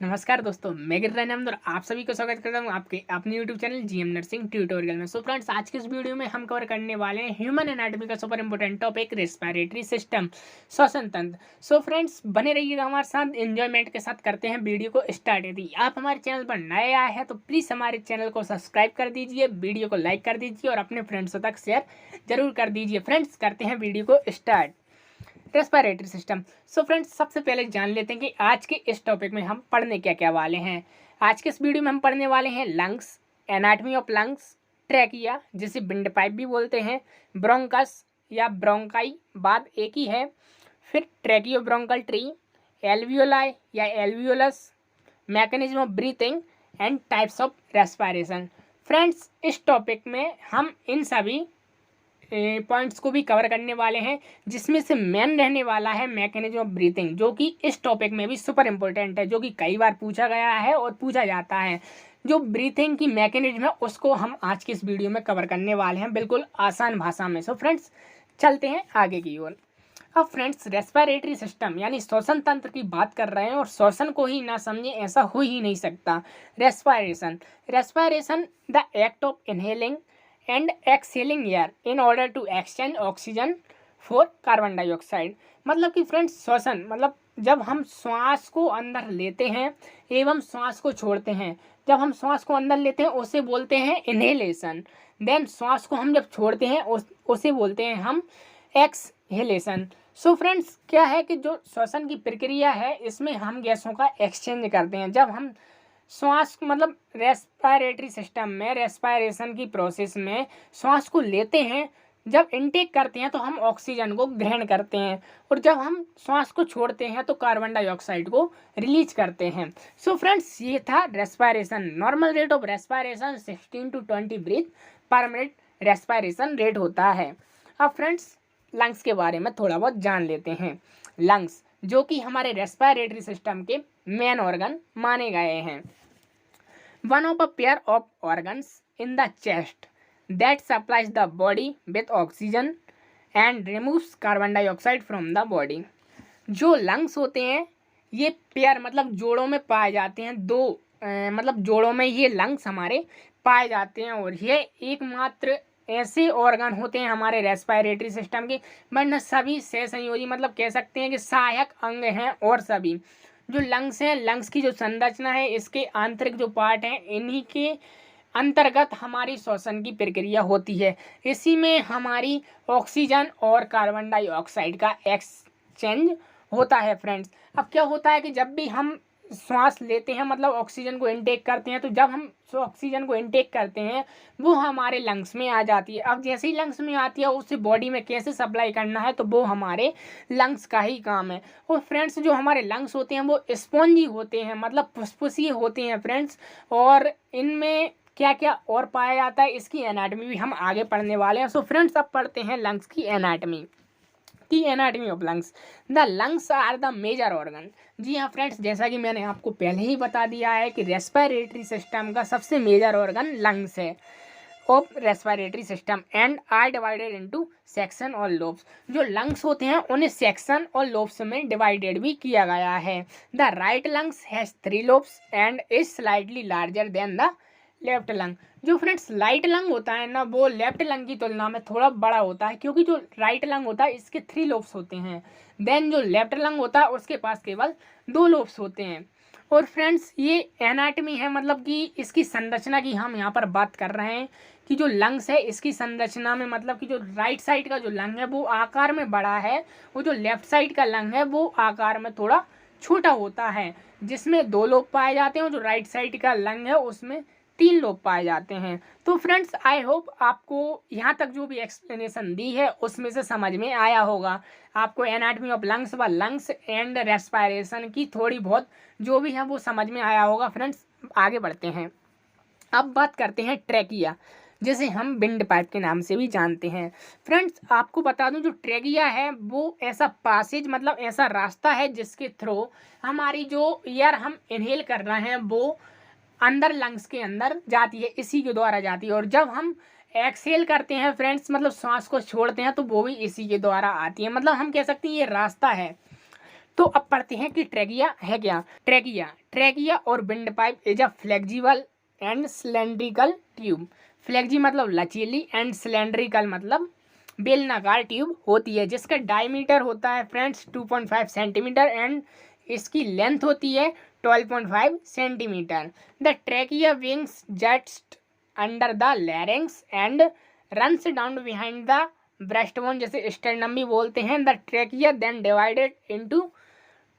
नमस्कार दोस्तों, मैं गिरिराज अहमद और आप सभी को स्वागत करता हूं आपके अपने YouTube channel GM nursing tutorial में। सो फ्रेंड्स, आज के इस वीडियो में हम कवर करने वाले हैं ह्यूमन एनाटॉमी का super important topic respiratory system, श्वसन तंत्र। सो फ्रेंड्स, बने रहिएगा हमारे साथ, एंजॉयमेंट के साथ करते हैं वीडियो को स्टार्ट। यदि आप हमारे चैनल पर नए आए हैं तो प्लीज़ हमारे चैनल को सब्सक्राइब कर दीजिए, वीडियो को लाइक कर दीजिए और अपने फ्रेंड्सों तक शेयर जरूर कर दीजिए। फ्रेंड्स, करते हैं वीडियो को start. Respiratory system. So friends, सबसे पहले जान लेते हैं कि आज के इस टॉपिक में हम पढ़ने क्या क्या वाले हैं। आज के इस वीडियो में हम पढ़ने वाले हैं lungs, anatomy of lungs, trachea जिसे विंड पाइप भी बोलते हैं, ब्रोंकस या ब्रोंकाई बाद एक ही है, फिर ट्रैकियो ब्रोंकल ट्री, एल्वियोलाई या alveolus, mechanism of breathing and types of respiration. Friends, इस टॉपिक में हम इन सभी पॉइंट्स को भी कवर करने वाले हैं, जिसमें से मेन रहने वाला है मैकेनिज्म ऑफ ब्रीथिंग, जो कि इस टॉपिक में भी सुपर इंपॉर्टेंट है, जो कि कई बार पूछा गया है और पूछा जाता है। जो ब्रीथिंग की मैकेनिज्म है उसको हम आज के इस वीडियो में कवर करने वाले हैं, बिल्कुल आसान भाषा में। सो फ्रेंड्स, चलते हैं आगे की ओर। अब फ्रेंड्स, रेस्पिरेटरी सिस्टम यानी श्वसन तंत्र की बात कर रहे हैं और श्वसन को ही ना समझे ऐसा हो ही नहीं सकता। Respiration the act of inhaling and exhaling air in order to exchange oxygen for carbon dioxide। मतलब कि फ्रेंड्स, श्वसन मतलब जब हम श्वास को अंदर लेते हैं एवं श्वास को छोड़ते हैं। जब हम श्वास को अंदर लेते हैं उसे बोलते हैं इनहेलेशन, देन श्वास को हम जब छोड़ते हैं उसे बोलते हैं हम एक्सहेलेशन। सो फ्रेंड्स, क्या है कि जो श्वसन की प्रक्रिया है इसमें हम गैसों का एक्सचेंज करते हैं। जब हम श्वास मतलब रेस्पिरेटरी सिस्टम में रेस्पिरेशन की प्रोसेस में श्वास को लेते हैं, जब इनटेक करते हैं तो हम ऑक्सीजन को ग्रहण करते हैं और जब हम श्वास को छोड़ते हैं तो कार्बन डाइऑक्साइड को रिलीज करते हैं। सो फ्रेंड्स, ये था respiration. Normal rate of respiration 16 to 20 breath per minute respiration rate होता है। अब फ्रेंड्स, लंग्स के बारे में थोड़ा बहुत जान लेते हैं। लंग्स जो कि हमारे रेस्पिरेटरी सिस्टम के मेन ऑर्गन माने गए हैं। One of a pair of organs in the chest that supplies the body with oxygen and removes carbon dioxide from the body. जो लंग्स होते हैं ये पेयर मतलब जोड़ों में पाए जाते हैं। मतलब जोड़ों में ये लंग्स हमारे पाए जाते हैं और ये एकमात्र ऐसे ऑर्गन होते हैं हमारे रेस्पिरेटरी सिस्टम के, वरना सभी से संयोजी मतलब कह सकते हैं कि सहायक अंग हैं। और सभी जो लंग्स हैं, लंग्स की जो संरचना है, इसके आंतरिक जो पार्ट हैं, इन्हीं के अंतर्गत हमारी श्वसन की प्रक्रिया होती है। इसी में हमारी ऑक्सीजन और कार्बन डाइऑक्साइड का एक्सचेंज होता है। फ्रेंड्स, अब क्या होता है कि जब भी हम श्वास लेते हैं मतलब ऑक्सीजन को इनटेक करते हैं, तो जब हम ऑक्सीजन को इनटेक करते हैं वो हमारे लंग्स में आ जाती है। अब जैसे ही लंग्स में आती है उसे बॉडी में कैसे सप्लाई करना है तो वो हमारे लंग्स का ही काम है। और फ्रेंड्स, जो हमारे लंग्स होते हैं वो स्पॉन्जी होते हैं, मतलब फुसफुसिए होते हैं फ्रेंड्स। और इनमें क्या क्या और पाया जाता है इसकी एनाटॉमी भी हम आगे पढ़ने वाले हैं। सो फ्रेंड्स, अब पढ़ते हैं लंग्स की anatomy. The anatomy of lungs. The lungs are the major organ. जी हाँ फ्रेंड्स, जैसा कि मैंने आपको पहले ही बता दिया है कि रेस्पिरेटरी सिस्टम का सबसे मेजर ऑर्गन लंग्स है of respiratory system and are divided into section और लोब्स। जो लंग्स होते हैं उन्हें सेक्शन और लोब्स में डिवाइडेड भी किया गया है। The right lungs has 3 lobes and is slightly larger than the left lung. जो फ्रेंड्स राइट लंग होता है ना, वो लेफ्ट लंग की तुलना में थोड़ा बड़ा होता है, क्योंकि जो राइट लंग होता है इसके 3 लोब्स होते हैं। देन जो लेफ्ट लंग होता है उसके पास केवल 2 लोब्स होते हैं। और फ्रेंड्स, ये एनाटॉमी है, मतलब कि इसकी संरचना की हम यहाँ पर बात कर रहे हैं कि जो लंग्स है इसकी संरचना में मतलब कि जो राइट साइड का जो लंग है वो आकार में बड़ा है, वो जो लेफ्ट साइड का लंग है वो आकार में थोड़ा छोटा होता है, जिसमें 2 लोब पाए जाते हैं। जो राइट साइड का लंग है उसमें 3 लोग पाए जाते हैं। तो फ्रेंड्स, आई होप आपको यहाँ तक जो भी एक्सप्लेनेशन दी है उसमें से समझ में आया होगा। आपको एनाटॉमी ऑफ लंग्स व लंग्स एंड रेस्पिरेशन की थोड़ी बहुत जो भी है वो समझ में आया होगा। फ्रेंड्स, आगे बढ़ते हैं। अब बात करते हैं ट्रैकिया, जिसे हम विंड पाइप के नाम से भी जानते हैं। फ्रेंड्स, आपको बता दूं, जो ट्रैकिया है वो ऐसा पासेज मतलब ऐसा रास्ता है जिसके थ्रू हमारी जो एयर हम इनहेल कर रहे हैं वो अंदर लंग्स के अंदर जाती है, इसी के द्वारा जाती है। और जब हम एक्सेल करते हैं फ्रेंड्स मतलब श्वास को छोड़ते हैं तो वो भी इसी के द्वारा आती है। मतलब हम कह सकते हैं ये रास्ता है। तो अब पढ़ते हैं कि ट्रेकिया है क्या। ट्रेकिया और windpipe is a flexible and cylindrical tube. Flexi मतलब लचीली एंड सिलेंड्रिकल मतलब बेलनाकार ट्यूब होती है, जिसका डायमीटर होता है फ्रेंड्स 2.5 सेंटीमीटर एंड इसकी लेंथ होती है 12.5 centimetre. The trachea wings just under the larynx and runs down behind the breastbone, जैसे स्टेर्नम भी बोलते हैं। The trachea then divided into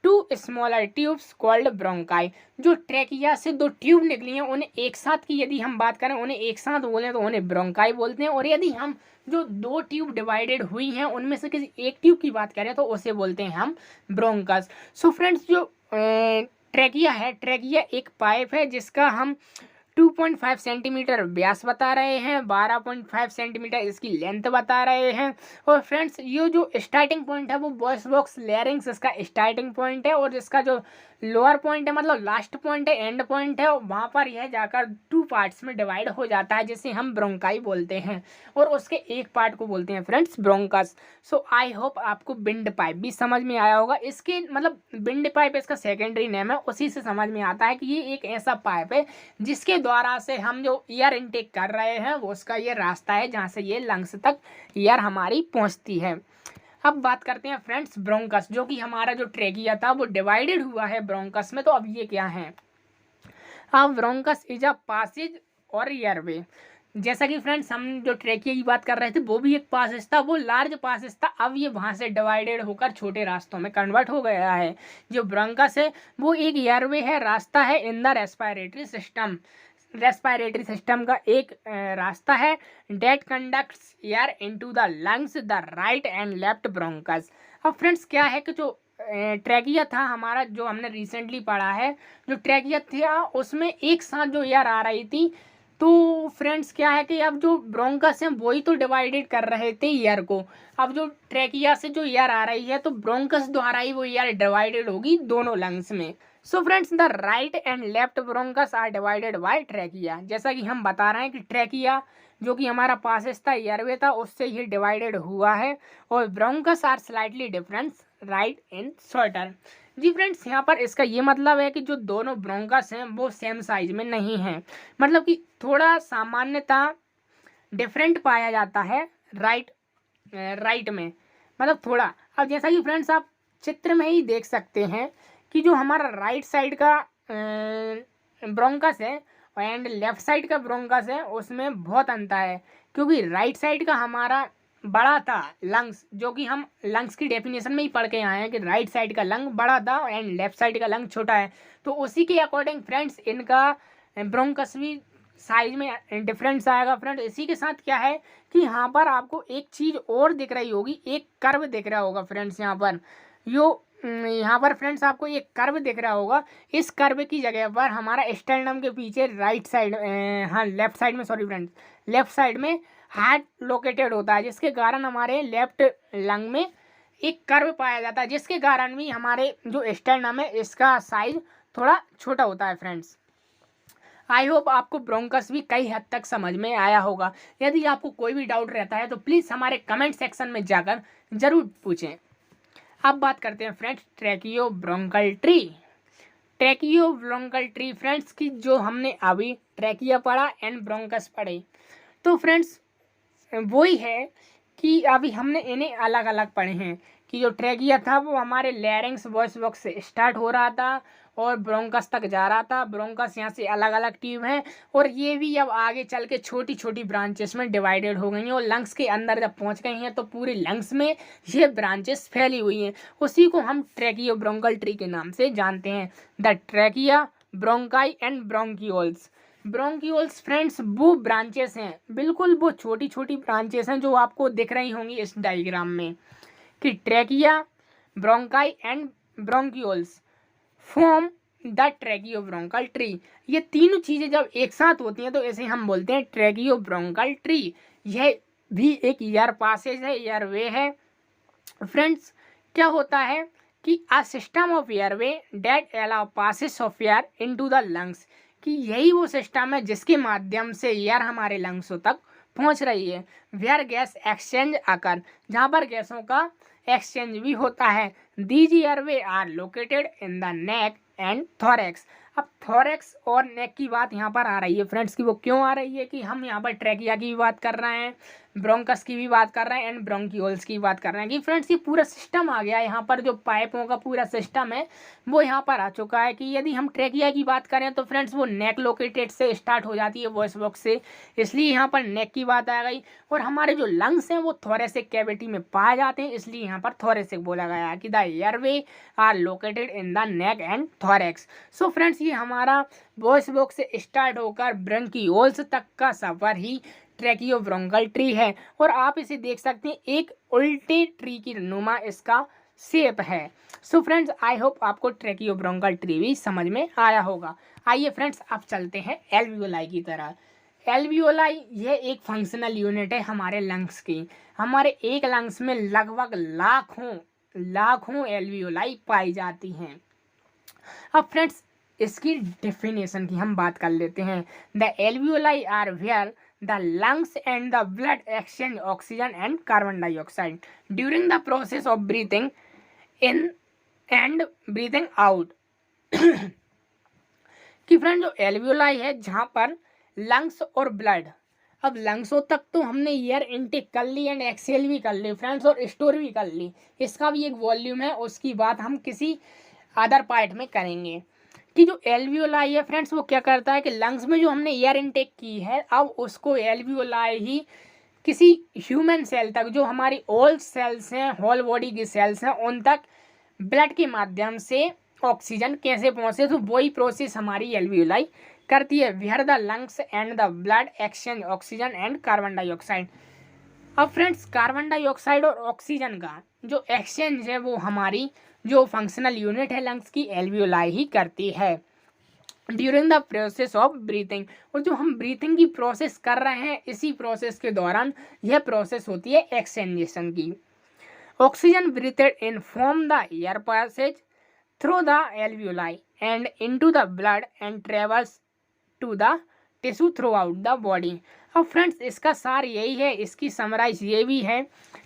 two smaller tubes called bronchi. जो ट्रेकिया से दो ट्यूब निकली हैं उन्हें एक साथ की यदि हम बात करें, उन्हें एक साथ बोलें तो उन्हें ब्रोंकाई बोलते हैं। और यदि हम जो दो ट्यूब डिवाइडेड हुई हैं उनमें से किसी एक ट्यूब की बात करें तो उसे बोलते हैं हम ब्रोंकस। सो फ्रेंड्स, जो ट्रेकिया है, ट्रेकिया एक पाइप है जिसका हम 2.5 सेंटीमीटर व्यास बता रहे हैं, 12.5 सेंटीमीटर इसकी लेंथ बता रहे हैं। और फ्रेंड्स, ये जो स्टार्टिंग पॉइंट है वो वॉइस बॉक्स लैरिंग्स इसका स्टार्टिंग पॉइंट है, और जिसका जो लोअर पॉइंट है मतलब लास्ट पॉइंट है, एंड पॉइंट है, वहाँ पर यह जाकर 2 पार्ट्स में डिवाइड हो जाता है जिसे हम ब्रोंकाई बोलते हैं, और उसके एक पार्ट को बोलते हैं friends bronchus. So I hope आपको विंड पाइप भी समझ में आया होगा। इसके मतलब विंड पाइप इसका सेकेंडरी नेम है, उसी से समझ में आता है कि ये एक ऐसा पाइप है जिसके द्वारा से हम जो एयर इनटेक कर रहे हैं वो उसका ये रास्ता है जहाँ से ये लंग्स तक एयर हमारी पहुँचती है। अब बात करते हैं फ्रेंड्स ब्रोंकस, जो कि हमारा जो ट्रेकिया था वो डिवाइडेड हुआ है ब्रोंकस में। तो अब ये क्या है? अब ब्रोंकस इज अ पासेज और एयरवे। जैसा कि फ्रेंड्स हम जो ट्रेकिया की बात कर रहे थे वो भी एक पासेज था, वो लार्ज पासेज था। अब ये वहाँ से डिवाइडेड होकर छोटे रास्तों में कन्वर्ट हो गया है। जो ब्रोंकस है वो एक एयरवे है, रास्ता है in the respiratory system. Respiratory system का एक रास्ता है that conducts air into the lungs the right and left bronchus. अब फ्रेंड्स क्या है कि जो ट्रेकिया था हमारा, जो हमने रिसेंटली पढ़ा है, जो ट्रेकिया था उसमें एक साथ जो एयर आ रही थी। तो फ्रेंड्स क्या है कि अब जो ब्रोंकस हैं वही तो डिवाइडेड कर रहे थे एयर को। अब जो ट्रेकिया से जो एयर आ रही है तो ब्रोंकस द्वारा ही वो एयर डिवाइडेड होगी दोनों लंग्स में। So friends, the right and left bronchus are divided by trachea. जैसा कि हम बता रहे हैं कि ट्रेकिया जो कि हमारा पासेज था, एयरवे था, उससे ही डिवाइडेड हुआ है। और bronchus are slightly different right and shorter. जी फ्रेंड्स, यहाँ पर इसका ये मतलब है कि जो दोनों ब्रोंकस हैं वो सेम साइज में नहीं हैं, मतलब कि थोड़ा सामान्यता डिफरेंट पाया जाता है राइट में, मतलब थोड़ा। अब जैसा कि फ्रेंड्स आप चित्र में ही देख सकते हैं कि जो हमारा राइट साइड का ब्रोंकस है एंड लेफ्ट साइड का ब्रोंकस है उसमें बहुत अंतर है, क्योंकि राइट साइड का हमारा बड़ा था लंग्स, जो कि हम लंग्स की डेफिनेशन में ही पढ़ के आए हैं कि राइट साइड का लंग बड़ा था एंड लेफ्ट साइड का लंग छोटा है। तो उसी के अकॉर्डिंग फ्रेंड्स इनका ब्रोंकस भी साइज में डिफरेंस आएगा। फ्रेंड इसी के साथ क्या है कि यहाँ पर आपको एक चीज़ और दिख रही होगी, एक कर्व दिख रहा होगा फ्रेंड्स। यहाँ पर फ्रेंड्स आपको एक कर्व दिख रहा होगा। इस कर्व की जगह पर हमारा स्टेर्नम के पीछे राइट साइड लेफ्ट साइड में, सॉरी फ्रेंड्स, लेफ्ट साइड में हार्ट लोकेटेड होता है, जिसके कारण हमारे लेफ्ट लंग में एक कर्व पाया जाता है, जिसके कारण भी हमारे जो स्टेर्नम है इसका साइज थोड़ा छोटा होता है। फ्रेंड्स आई होप आपको ब्रोंकस भी कई हद तक समझ में आया होगा। यदि आपको कोई भी डाउट रहता है तो प्लीज़ हमारे कमेंट सेक्शन में जाकर ज़रूर पूछें। अब बात करते हैं friends ट्रैकियो bronchial tree. ट्रैकियो bronchial tree friends की जो हमने अभी ट्रैकिया पढ़ा एंड ब्रोंकस पढ़े, तो फ्रेंड्स वही है कि अभी हमने इन्हें अलग अलग पढ़े हैं कि जो ट्रैकिया था वो हमारे लैरिंग्स वॉइस बॉक्स से स्टार्ट हो रहा था और ब्रोंकस तक जा रहा था। ब्रोंकस यहाँ से अलग अलग ट्यूब हैं और ये भी अब आगे चल के छोटी छोटी ब्रांचेस में डिवाइडेड हो गई हैं और लंग्स के अंदर जब पहुँच गई हैं तो पूरे लंग्स में ये ब्रांचेस फैली हुई हैं। उसी को हम ट्रैकियो ब्रोंकल ट्री के नाम से जानते हैं। The trachea, bronchi and bronchioles. Bronchioles friends वो ब्रांचेस हैं, बिल्कुल वो छोटी छोटी ब्रांचेस हैं जो आपको दिख रही होंगी इस डायग्राम में कि trachea, bronchi and bronchioles form the ट्रैकियो bronchial tree. ये तीनों चीज़ें जब एक साथ होती हैं तो इसे हम बोलते हैं ट्रैकियो ब्रोंकल ट्री। यह भी एक एयर पासेज है, एयर वे है। फ्रेंड्स क्या होता है कि a system of airway that allow passes of air into the lungs, कि यही वो सिस्टम है जिसके माध्यम से एयर हमारे लंग्सों तक पहुंच रही है। वेयर गैस एक्सचेंज आकर, जहाँ पर गैसों का एक्सचेंज भी होता है। These airway are located in the neck and thorax. अब थोरैक्स और नेक की बात यहाँ पर आ रही है फ्रेंड्स की वो क्यों आ रही है कि हम यहाँ पर ट्रैकिया की भी बात कर रहे हैं, ब्रोंकस की भी बात कर रहे हैं एंड ब्रोंकियोल्स की बात कर रहे हैं कि फ्रेंड्स ये पूरा सिस्टम आ गया। यहाँ पर जो पाइपों का पूरा सिस्टम है वो यहाँ पर आ चुका है कि यदि हम ट्रैकिया की बात करें तो फ्रेंड्स वो नेक लोकेटेड से स्टार्ट हो जाती है वॉइस बॉक्स से, इसलिए यहाँ पर नेक की बात आ गई। और हमारे जो लंग्स हैं वो थोरेसिक कैविटी में पाए जाते हैं, इसलिए यहाँ पर थोरेसिक बोला गया है कि the airway are located in the neck and thorax. So friends ये हमारा वॉइस बॉक्स से स्टार्ट होकर ब्रोंकियोल्स तक का सफर ही ट्रैकियोब्रोंकल ट्री है। और आप इसे देख सकते हैं एक उल्टे ट्री की नुमा इसका शेप है। सो फ्रेंड्स आई होप आपको ट्रैकियोब्रोंकल ट्री भी समझ में आया होगा। आइए फ्रेंड्स अब चलते हैं एल्वियोलाई की तरह। एल्वियोलाई यह एक फंक्शनल यूनिट है हमारे लंग्स की। हमारे एक लंग्स में लगभग लाखों एल्वियोलाई पाई जाती हैं। अब फ्रेंड्स इसकी डेफिनेशन की हम बात कर लेते हैं। The alveoli are where the lungs and the blood exchange oxygen and carbon dioxide during the process of breathing in and breathing out। कि फ्रेंड जो एल्वियोलाई है जहाँ पर लंग्स और ब्लड, अब लंग्सों तक तो हमने एयर इनटेक कर ली एंड एक्सेल भी कर ली फ्रेंड्स और स्टोर भी कर ली, इसका भी एक वॉल्यूम है, उसकी बात हम किसी अदर पार्ट में करेंगे। कि जो एल्वियोलाई है फ्रेंड्स वो क्या करता है कि लंग्स में जो हमने एयर इनटेक की है अब उसको एल्वियोलाई ही किसी ह्यूमन सेल तक, जो हमारी ऑल सेल्स हैं, होल बॉडी की सेल्स हैं, उन तक ब्लड के माध्यम से ऑक्सीजन कैसे पहुँचे, तो वही प्रोसेस हमारी एल्वियोलाई करती है। Where the lungs and the blood exchange oxygen and carbon dioxide. अब फ्रेंड्स कार्बन डाइऑक्साइड और ऑक्सीजन का जो एक्सचेंज है वो हमारी जो फंक्शनल यूनिट है लंग्स की एल्वियोलाई ही करती है during the process of breathing. और जो हम ब्रीथिंग की प्रोसेस कर रहे हैं इसी प्रोसेस के दौरान यह प्रोसेस होती है एक्सचेंजेशन की। Oxygen breathed in from the air passage through the alveoli and into the blood and travels to the tissue throughout the body. अब फ्रेंड्स इसका सार यही है, इसकी समराइज ये भी है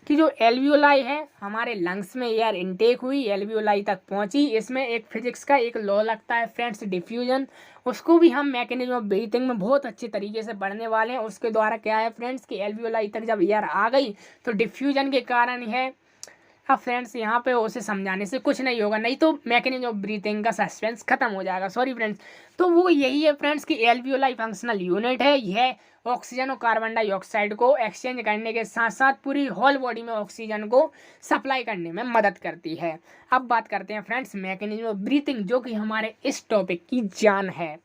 कि जो एल्वियोलाई है हमारे लंग्स में एयर इनटेक हुई, एल्वियोलाई तक पहुंची, इसमें एक फिजिक्स का एक लॉ लगता है फ्रेंड्स डिफ्यूजन, उसको भी हम मैकेनिज्म ऑफ ब्रीथिंग में बहुत अच्छे तरीके से पढ़ने वाले हैं। उसके द्वारा क्या है फ्रेंड्स कि एल्वियोलाई तक जब एयर आ गई तो डिफ्यूजन के कारण है। अब फ्रेंड्स यहाँ पे उसे समझाने से कुछ नहीं होगा, नहीं तो मैकेनिज्म ऑफ ब्रीथिंग का सस्पेंस खत्म हो जाएगा, सॉरी फ्रेंड्स। तो वो यही है फ्रेंड्स कि एल्वियोलाई फंक्शनल यूनिट है, यह ऑक्सीजन और कार्बन डाइऑक्साइड को एक्सचेंज करने के साथ साथ पूरी होल बॉडी में ऑक्सीजन को सप्लाई करने में मदद करती है। अब बात करते हैं फ्रेंड्स मैकेनिज्म ऑफ ब्रीथिंग, जो कि हमारे इस टॉपिक की जान है।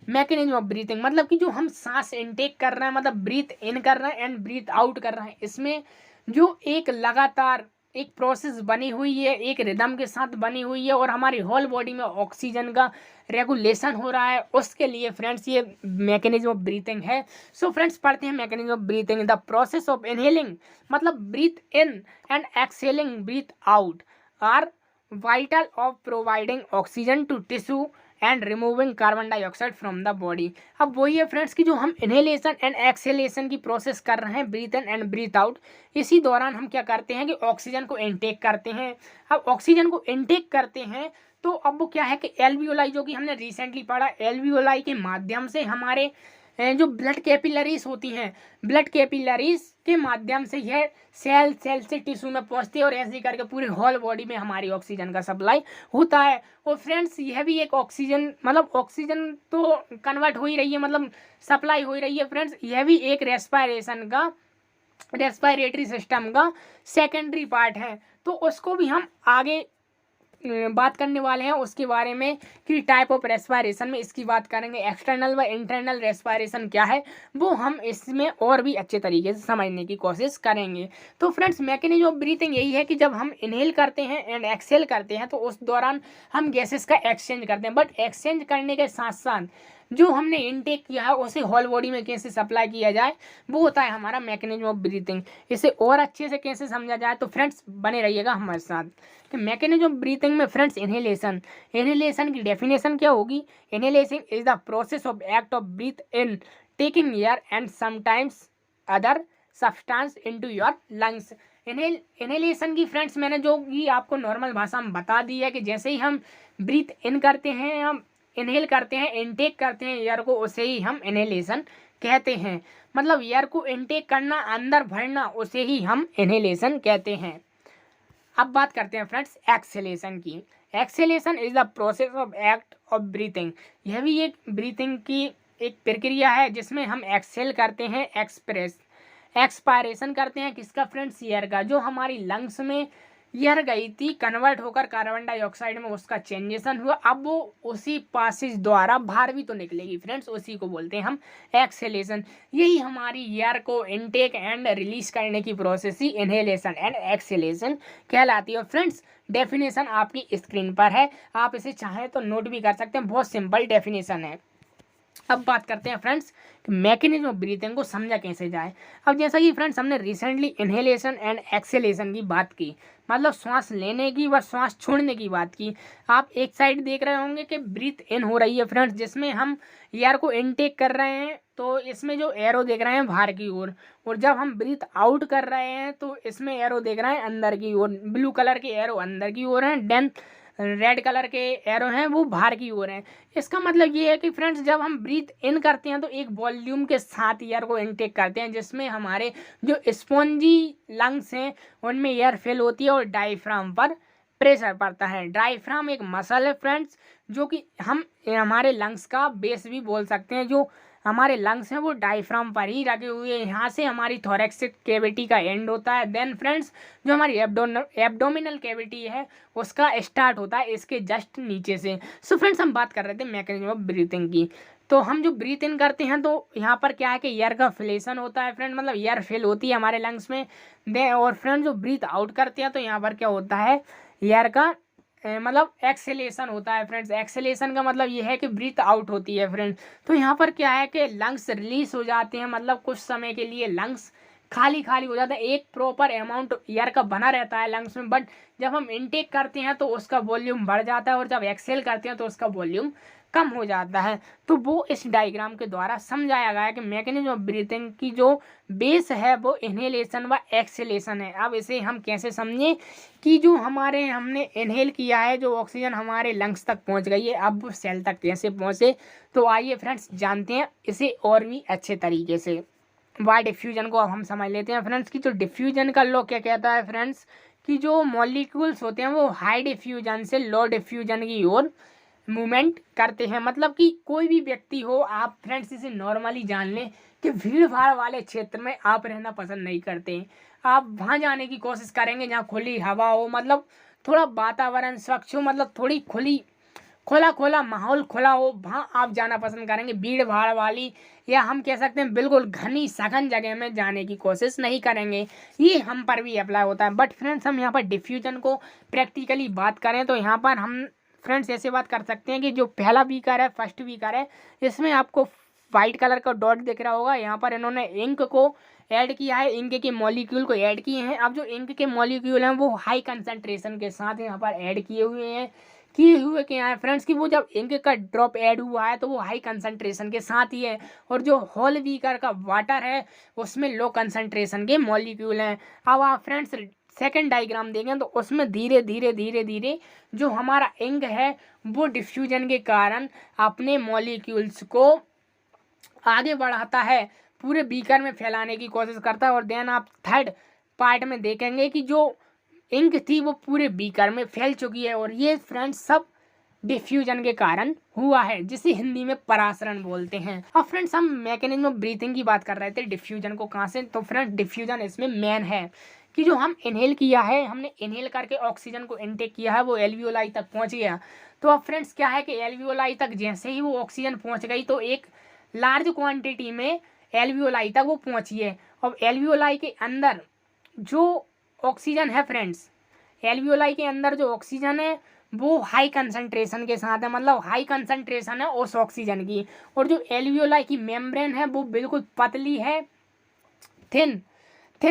मैकेनिज्म ऑफ ब्रीथिंग मतलब कि जो हम सांस इनटेक कर रहे हैं, मतलब ब्रीथ इन कर रहे हैं एंड ब्रीथ आउट कर रहे हैं, इसमें जो एक लगातार एक प्रोसेस बनी हुई है, एक रिदम के साथ बनी हुई है और हमारी होल बॉडी में ऑक्सीजन का रेगुलेशन हो रहा है, उसके लिए फ्रेंड्स ये मैकेनिज्म ऑफ ब्रीथिंग है। सो फ्रेंड्स पढ़ते हैं mechanism of breathing. The process of inhaling मतलब breathe in and exhaling breathe out are vital of providing oxygen to tissue and removing carbon dioxide from the body. अब वही है friends कि जो हम इनहेलेशन एंड एक्सहेलेशन की process कर रहे हैं, breathe in and breathe out, इसी दौरान हम क्या करते हैं कि ऑक्सीजन को इनटेक करते हैं। अब ऑक्सीजन को इनटेक करते हैं तो अब वो क्या है कि एल्वियोलाई, जो कि हमने रिसेंटली पढ़ा, एल्वियोलाई के माध्यम से हमारे जो ब्लड कैपिलरीज होती हैं, ब्लड कैपिलरीज के माध्यम से यह सेल से टिश्यू में पहुंचती है और ऐसे करके पूरी होल बॉडी में हमारी ऑक्सीजन का सप्लाई होता है। और फ्रेंड्स यह भी एक ऑक्सीजन मतलब ऑक्सीजन तो कन्वर्ट हो ही रही है, मतलब सप्लाई हो ही रही है फ्रेंड्स, यह भी एक रेस्पिरेटरी सिस्टम का सेकेंडरी पार्ट है। तो उसको भी हम आगे बात करने वाले हैं उसके बारे में कि टाइप ऑफ रेस्पिरेशन में इसकी बात करेंगे। एक्सटर्नल व इंटरनल रेस्पिरेशन क्या है वो हम इसमें और भी अच्छे तरीके से समझने की कोशिश करेंगे। तो फ्रेंड्स मैकेनिज्म ऑफ ब्रीथिंग यही है कि जब हम इनहेल करते हैं एंड एक्सहेल करते हैं तो उस दौरान हम गैसेस का एक्सचेंज करते हैं, बट एक्सचेंज करने के साथ साथ जो हमने इनटेक किया है उसे होल बॉडी में कैसे सप्लाई किया जाए वो होता है हमारा मैकेनिज्म ऑफ ब्रीथिंग। इसे और अच्छे से कैसे समझा जाए तो फ्रेंड्स बने रहिएगा हमारे साथ। कि मैकेनिज्म ऑफ ब्रीथिंग में फ्रेंड्स इनहेलेशन की डेफिनेशन क्या होगी। Inhalation is the process of act of breath in taking air and sometimes other substance into your lungs. Inhalation की फ्रेंड्स मैंने जो कि आपको नॉर्मल भाषा में बता दी है कि जैसे ही हम ब्रीथ इन करते हैं, हम इनहेल करते हैं, इनटेक करते हैं एयर को, उसे ही हम इनहेलेशन कहते हैं। मतलब एयर को इनटेक करना, अंदर भरना, उसे ही हम इनहेलेशन कहते हैं। अब बात करते हैं फ्रेंड्स एक्सहेलेशन की। Exhalation is the process of act of breathing. यह भी एक ब्रीथिंग की एक प्रक्रिया है जिसमें हम एक्सहेल करते हैं, एक्सपायरेशन करते हैं। किसका फ्रेंड्स? एयर का। जो हमारी लंग्स में एयर गई थी, कन्वर्ट होकर कार्बन डाइऑक्साइड में उसका चेंजेशन हुआ, अब वो उसी पासेज द्वारा बाहर भी तो निकलेगी फ्रेंड्स, उसी को बोलते हैं हम एक्सहेलेशन। यही हमारी एयर को इनटेक एंड रिलीज करने की process he inhalation and exhalation कहलाती है। फ्रेंड्स डेफिनेशन आपकी स्क्रीन पर है, आप इसे चाहें तो नोट भी कर सकते हैं, बहुत सिंपल डेफिनेशन है। अब बात करते हैं फ्रेंड्स मैकेनिज्म ऑफ ब्रीथिंग को समझा कैसे जाए। अब जैसा कि फ्रेंड्स हमने रिसेंटली इनहेलेशन एंड एक्सहेलेशन की बात की, मतलब श्वास लेने की व श्वास छोड़ने की बात की। आप एक साइड देख रहे होंगे कि ब्रीथ इन हो रही है फ्रेंड्स, जिसमें हम एयर को इनटेक कर रहे हैं, तो इसमें जो एरो देख रहे हैं बाहर की ओर, और जब हम ब्रीथ आउट कर रहे हैं तो इसमें एरो देख रहे हैं अंदर की ओर। ब्लू कलर के एरो अंदर की ओर हैं, देन रेड कलर के एरो हैं वो बाहर की ओर हैं। इसका मतलब ये है कि फ्रेंड्स जब हम ब्रीथ इन करते हैं तो एक वॉल्यूम के साथ एयर को इनटेक करते हैं, जिसमें हमारे जो स्पॉन्जी लंग्स हैं उनमें एयर फिल होती है और डायफ्राम पर प्रेशर पड़ता है। डायफ्राम एक मसल है फ्रेंड्स, जो कि हम हमारे लंग्स का बेस भी बोल सकते हैं। जो हमारे लंग्स हैं वो डायफ्राम पर ही रखे हुए हैं, यहाँ से हमारी थोरैक्सिक कैविटी का एंड होता है। देन फ्रेंड्स जो हमारी एब्डोमिनल कैविटी है उसका स्टार्ट होता है इसके जस्ट नीचे से। सो फ्रेंड्स हम बात कर रहे थे मैकेनिज्म ऑफ ब्रीथिंग की। तो हम जो ब्रीथ इन करते हैं तो यहाँ पर क्या है कि एयर का फिलेशन होता है फ्रेंड, मतलब एयर फिल होती है हमारे लंग्स में। दे और फ्रेंड जो ब्रीथ आउट करते हैं तो यहाँ पर क्या होता है, एयर का मतलब एक्सेलेशन होता है फ्रेंड्स। एक्सेलेशन का मतलब ये है कि ब्रीथ आउट होती है फ्रेंड्स। तो यहाँ पर क्या है कि लंग्स रिलीज हो जाते हैं, मतलब कुछ समय के लिए लंग्स खाली खाली हो जाता है। एक प्रॉपर अमाउंट एयर का बना रहता है लंग्स में, बट जब हम इनटेक करते हैं तो उसका वॉल्यूम बढ़ जाता है और जब एक्सेल करते हैं तो उसका वॉल्यूम कम हो जाता है। तो वो इस डायग्राम के द्वारा समझाया गया है कि मैकेनिज्म ऑफ ब्रीथिंग की जो बेस है वो इनहेलेशन व एक्सेलेशन है। अब इसे हम कैसे समझें कि जो हमारे हमने इनहेल किया है, जो ऑक्सीजन हमारे लंग्स तक पहुंच गई है, अब वो सेल तक कैसे पहुंचे। तो आइए फ्रेंड्स जानते हैं इसे और भी अच्छे तरीके से। वाई डिफ्यूजन को अब हम समझ लेते हैं फ्रेंड्स की। जो डिफ्यूजन का लॉ क्या कहता है फ्रेंड्स कि जो मॉलिक्यूल्स होते हैं वो हाई डिफ्यूजन से लो डिफ्यूजन की ओर मूवमेंट करते हैं। मतलब कि कोई भी व्यक्ति हो, आप फ्रेंड्स इसे नॉर्मली जान लें कि भीड़ भाड़ वाले क्षेत्र में आप रहना पसंद नहीं करते। आप वहाँ जाने की कोशिश करेंगे जहाँ खुली हवा हो, मतलब थोड़ा वातावरण स्वच्छ हो, मतलब थोड़ी खोला माहौल खुला हो, वहाँ आप जाना पसंद करेंगे। भीड़ भाड़ वाली या हम कह सकते हैं बिल्कुल घनी सघन जगह में जाने की कोशिश नहीं करेंगे। ये हम पर भी अप्लाई होता है। बट फ्रेंड्स हम यहाँ पर डिफ्यूजन को प्रैक्टिकली बात करें तो यहाँ पर हम फ्रेंड्स ऐसे बात कर सकते हैं कि जो पहला बीकर है, फर्स्ट बीकर है, इसमें आपको वाइट कलर का डॉट दिख रहा होगा। यहाँ पर इन्होंने इंक को ऐड किया है, इंक के मॉलिक्यूल को ऐड किए हैं। अब जो इंक के मॉलिक्यूल हैं वो हाई कंसंट्रेशन के साथ यहाँ पर ऐड किए हुए क्या है फ्रेंड्स कि वो जब इंक का ड्रॉप ऐड हुआ है तो वो हाई कंसंट्रेशन के साथ ही है, और जो होल बीकर का वाटर है उसमें लो कंसंट्रेशन के मॉलिक्यूल हैं। अब आप फ्रेंड्स सेकंड डायग्राम देखें तो उसमें धीरे धीरे जो हमारा इंक है वो डिफ्यूजन के कारण अपने मॉलिक्यूल्स को आगे बढ़ाता है, पूरे बीकर में फैलाने की कोशिश करता है। और देन आप थर्ड पार्ट में देखेंगे कि जो इंक थी वो पूरे बीकर में फैल चुकी है, और ये फ्रेंड्स सब डिफ्यूजन के कारण हुआ है, जिसे हिंदी में परासरण बोलते हैं। अब फ्रेंड्स हम मैकेनिज्म ऑफ ब्रीथिंग की बात कर रहे थे, डिफ्यूजन को कहाँ से, तो फ्रेंड्स डिफ्यूजन इसमें मेन है कि जो हम इनहेल किया है, हमने इनहेल करके ऑक्सीजन को इनटेक किया है, वो एल्वियोलाई तक पहुंच गया। तो अब फ्रेंड्स क्या है कि एल्वियोलाई तक जैसे ही वो ऑक्सीजन पहुंच गई तो एक लार्ज क्वांटिटी में एल्वियोलाई तक वो पहुंची है। अब एल्वियोलाई के अंदर जो ऑक्सीजन है फ्रेंड्स, एल्वियोलाई के अंदर जो ऑक्सीजन है वो हाई कंसंट्रेशन के साथ है, मतलब हाई कंसंट्रेशन है उस ऑक्सीजन की। और जो एल्वियोलाई की मेम्ब्रेन है वो बिल्कुल पतली है, थिन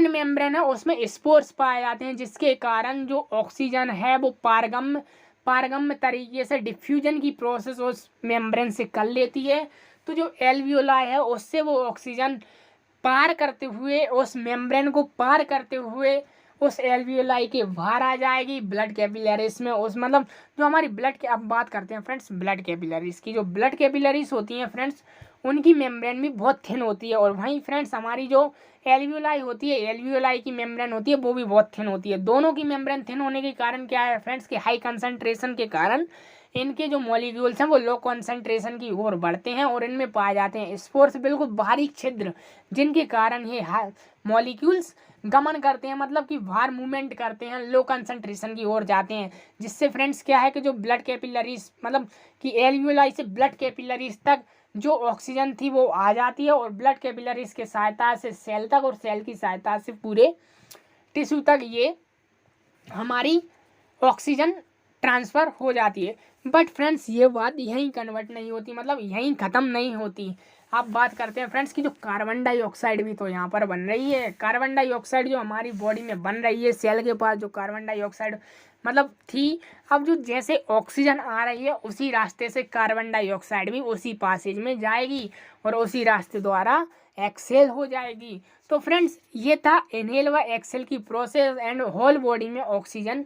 मेम्ब्रेन है, उसमें स्पोर्स पाए जाते हैं, जिसके कारण जो ऑक्सीजन है वो पारगम्य तरीके से डिफ्यूजन की प्रोसेस उस मेम्ब्रेन से कर लेती है। तो जो एल्वियोलाई है उससे वो ऑक्सीजन पार करते हुए, उस मेम्ब्रेन को पार करते हुए उस एल्वियोलाई के बाहर आ जाएगी ब्लड कैपिलरीज में। उस मतलब जो हमारी ब्लड के, अब बात करते हैं फ्रेंड्स ब्लड कैपिलरीज की। जो ब्लड कैपिलरीज होती हैं फ्रेंड्स, उनकी मेम्ब्रेन भी बहुत थिन होती है, और वहीं फ्रेंड्स हमारी जो एल्वियोलाई होती है, एल्वियोलाई की मेम्ब्रेन होती है वो भी बहुत थिन होती है। दोनों की मेम्ब्रेन थिन होने के कारण क्या है फ्रेंड्स कि हाई कंसंट्रेशन के कारण इनके जो मॉलिक्यूल्स हैं वो लो कंसंट्रेशन की ओर बढ़ते हैं, और इनमें पाए जाते हैं स्पोर्स, बिल्कुल बारीक छिद्र, जिनके कारण ये मॉलिक्यूल्स गमन करते हैं, मतलब कि बाहर मूवमेंट करते हैं, लो कंसंट्रेशन की ओर जाते हैं। जिससे फ्रेंड्स क्या है कि जो ब्लड कैपिलरीज मतलब कि एल्वियोलाई से ब्लड कैपिलरीज तक जो ऑक्सीजन थी वो आ जाती है, और ब्लड कैपिलरीज के सहायता से सेल तक, और सेल की सहायता से पूरे टिश्यू तक ये हमारी ऑक्सीजन ट्रांसफ़र हो जाती है। बट फ्रेंड्स ये बात यहीं कन्वर्ट नहीं होती, मतलब यहीं ख़त्म नहीं होती। अब बात करते हैं फ्रेंड्स की जो कार्बन डाइऑक्साइड भी तो यहाँ पर बन रही है। कार्बन डाइऑक्साइड जो हमारी बॉडी में बन रही है, सेल के पास जो कार्बन डाइऑक्साइड मतलब थी, अब जो जैसे ऑक्सीजन आ रही है उसी रास्ते से कार्बन डाइऑक्साइड भी उसी पासेज में जाएगी, और उसी रास्ते द्वारा एक्सेल हो जाएगी। तो फ्रेंड्स ये था इनहेल व एक्सेल की प्रोसेस एंड होल बॉडी में ऑक्सीजन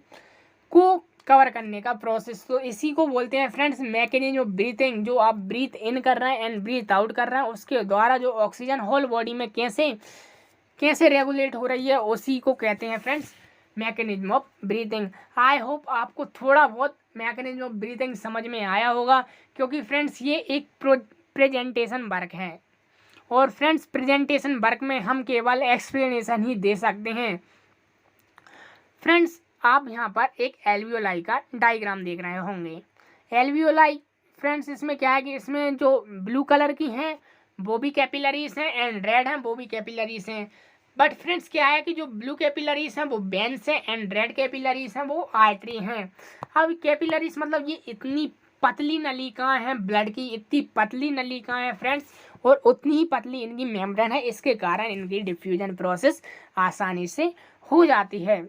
को कवर करने का प्रोसेस। तो इसी को बोलते हैं फ्रेंड्स मैकेनिज्म ऑफ ब्रीथिंग। जो आप ब्रीथ इन कर रहे हैं एंड ब्रीथ आउट कर रहे हैं, उसके द्वारा जो ऑक्सीजन होल बॉडी में कैसे कैसे रेगुलेट हो रही है, उसी को कहते हैं friends mechanism of breathing. I hope आपको थोड़ा बहुत मैकेनिज्म ऑफ ब्रीथिंग समझ में आया होगा, क्योंकि फ्रेंड्स ये एक प्रेजेंटेशन वर्क है, और फ्रेंड्स प्रेजेंटेशन वर्क में हम केवल एक्सप्लेनेशन ही दे सकते हैं। फ्रेंड्स आप यहाँ पर एक एल्वियोलाई का डायग्राम देख रहे होंगे। एल्वियोलाई फ्रेंड्स इसमें क्या है कि इसमें जो ब्लू कलर की हैं वो भी कैपिलरीज हैं, एंड रेड हैं वो भी कैपिलरीज हैं। बट फ्रेंड्स क्या है कि जो ब्लू कैपिलरीज हैं वो वेन्स हैं, एंड रेड कैपिलरीज हैं वो आर्टरी हैं। अब कैपिलरीज मतलब ये इतनी पतली नलिकाएं हैं ब्लड की, इतनी पतली नलिकाएं हैं फ्रेंड्स, और उतनी ही पतली इनकी मेम्ब्रेन है, इसके कारण इनकी डिफ्यूजन प्रोसेस आसानी से हो जाती है।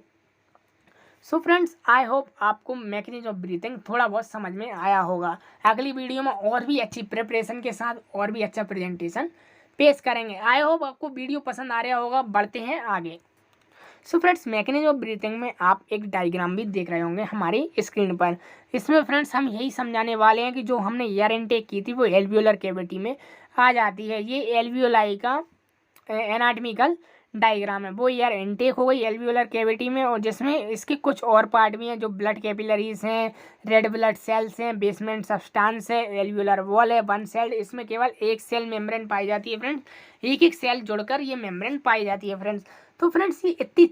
सो फ्रेंड्स आई होप आपको मैकेनिज्म ऑफ ब्रीथिंग थोड़ा बहुत समझ में आया होगा। अगली वीडियो में और भी अच्छी प्रिपरेशन के साथ और भी अच्छा प्रेजेंटेशन पेश करेंगे। आई होप आपको वीडियो पसंद आ रहा होगा। बढ़ते हैं आगे। So friends mechanism of breathing में आप एक डायग्राम भी देख रहे होंगे हमारी स्क्रीन पर। इसमें फ्रेंड्स हम यही समझाने वाले हैं कि जो हमने एयर इनटेक की थी वो एल्वियोलर कैविटी में आ जाती है। ये एल्वियोलाई का एनाटॉमिकल डायग्राम है, वो एयर इनटेक हो गई एल्वियोलर कैविटी में, और जिसमें इसके कुछ और पार्ट भी हैं, जो ब्लड कैपिलरीज हैं, रेड ब्लड सेल्स हैं, बेसमेंट सब्सटेंस है, एल्वियोलर वॉल है, वन सेल। इसमें केवल एक सेल मेम्ब्रेन पाई जाती है फ्रेंड्स, एक एक सेल जुड़कर ये मेम्ब्रेन पाई जाती है फ्रेंड्स। तो फ्रेंड्स ये इतनी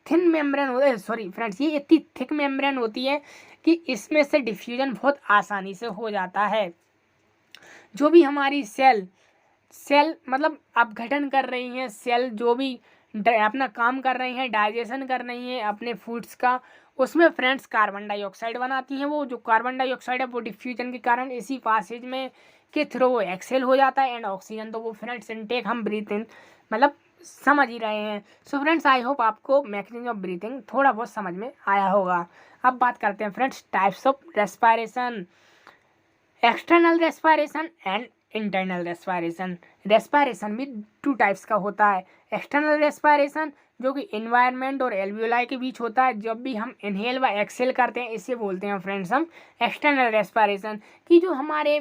थिन मेम्ब्रेन होता है, सॉरी फ्रेंड्स ये इतनी थिक मेम्ब्रेन होती है कि इसमें से डिफ्यूजन बहुत आसानी से हो जाता है। जो भी हमारी सेल मतलब अपघटन कर रही हैं, सेल जो भी अपना काम कर रही हैं, डाइजेशन कर रही हैं अपने फूड्स का, उसमें फ्रेंड्स कार्बन डाइऑक्साइड बनाती हैं। वो जो कार्बन डाइऑक्साइड है वो डिफ्यूजन के कारण इसी पासेज में के थ्रू वो एक्सेल हो जाता है, एंड ऑक्सीजन तो वो फ्रेंड्स इनटेक हम ब्रीथ इन मतलब समझ ही रहे हैं। सो फ्रेंड्स आई होप आपको मैकेनिज्म ऑफ ब्रीथिंग थोड़ा बहुत समझ में आया होगा। अब बात करते हैं friends types of respiration, external respiration and internal respiration. Respiration भी टू टाइप्स का होता है। एक्सटर्नल रेस्पिरेशन जो कि इन्वायरमेंट और एल्वियोलाई के बीच होता है, जब भी हम इनहेल व एक्सेल करते हैं इसे बोलते हैं फ्रेंड्स हम एक्सटर्नल रेस्पिरेशन। कि जो हमारे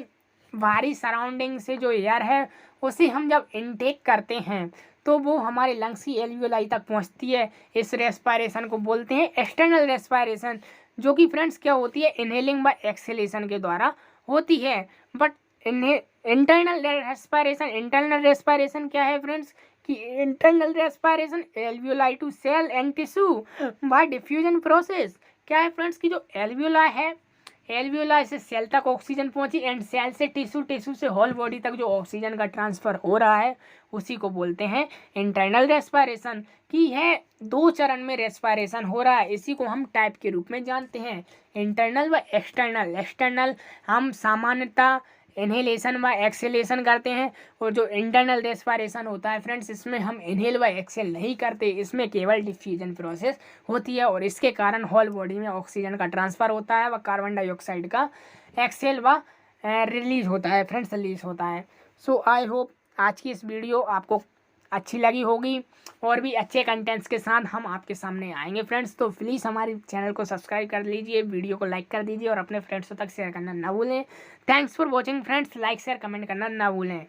बाहरी सराउंडिंग से जो एयर है उसे हम जब इनटेक करते हैं तो वो हमारे लंग्स की एल्वियोलाई तक पहुंचती है, इस रेस्पिरेशन को बोलते हैं एक्सटर्नल रेस्पिरेशन, जो कि फ्रेंड्स क्या होती है इनहेलिंग व एक्सेलेशन के द्वारा होती है। बट इंटरनल रेस्पिरेशन क्या है फ्रेंड्स कि internal respiration alveoli to cell and tissue by diffusion process. क्या है फ्रेंड्स की जो एल्वियोलाई है, एल्वियोलाई से सेल तक ऑक्सीजन पहुंची, एंड सेल से टिश्यू, टिश्यू से होल बॉडी तक जो ऑक्सीजन का ट्रांसफर हो रहा है उसी को बोलते हैं इंटरनल रेस्पिरेशन। की है दो चरण में रेस्पिरेशन हो रहा है, इसी को हम टाइप के रूप में जानते हैं इंटरनल व एक्सटर्नल। एक्सटर्नल हम सामान्यतः इनहेलेशन व एक्सेलेशन करते हैं, और जो इंटरनल रेस्पिरेशन होता है फ्रेंड्स इसमें हम इनहेल व एक्सेल नहीं करते, इसमें केवल डिफ्यूजन प्रोसेस होती है, और इसके कारण होल बॉडी में ऑक्सीजन का ट्रांसफ़र होता है व कार्बन डाइऑक्साइड का एक्सेल व रिलीज होता है फ्रेंड्स, रिलीज होता है। सो आई होप आज की इस वीडियो आपको अच्छी लगी होगी और भी अच्छे कंटेंट्स के साथ हम आपके सामने आएंगे फ्रेंड्स। तो प्लीज़ हमारे चैनल को सब्सक्राइब कर लीजिए, वीडियो को लाइक कर दीजिए और अपने फ्रेंड्सों तक शेयर करना ना भूलें। Thanks for watching friends, like share comment करना ना भूलें।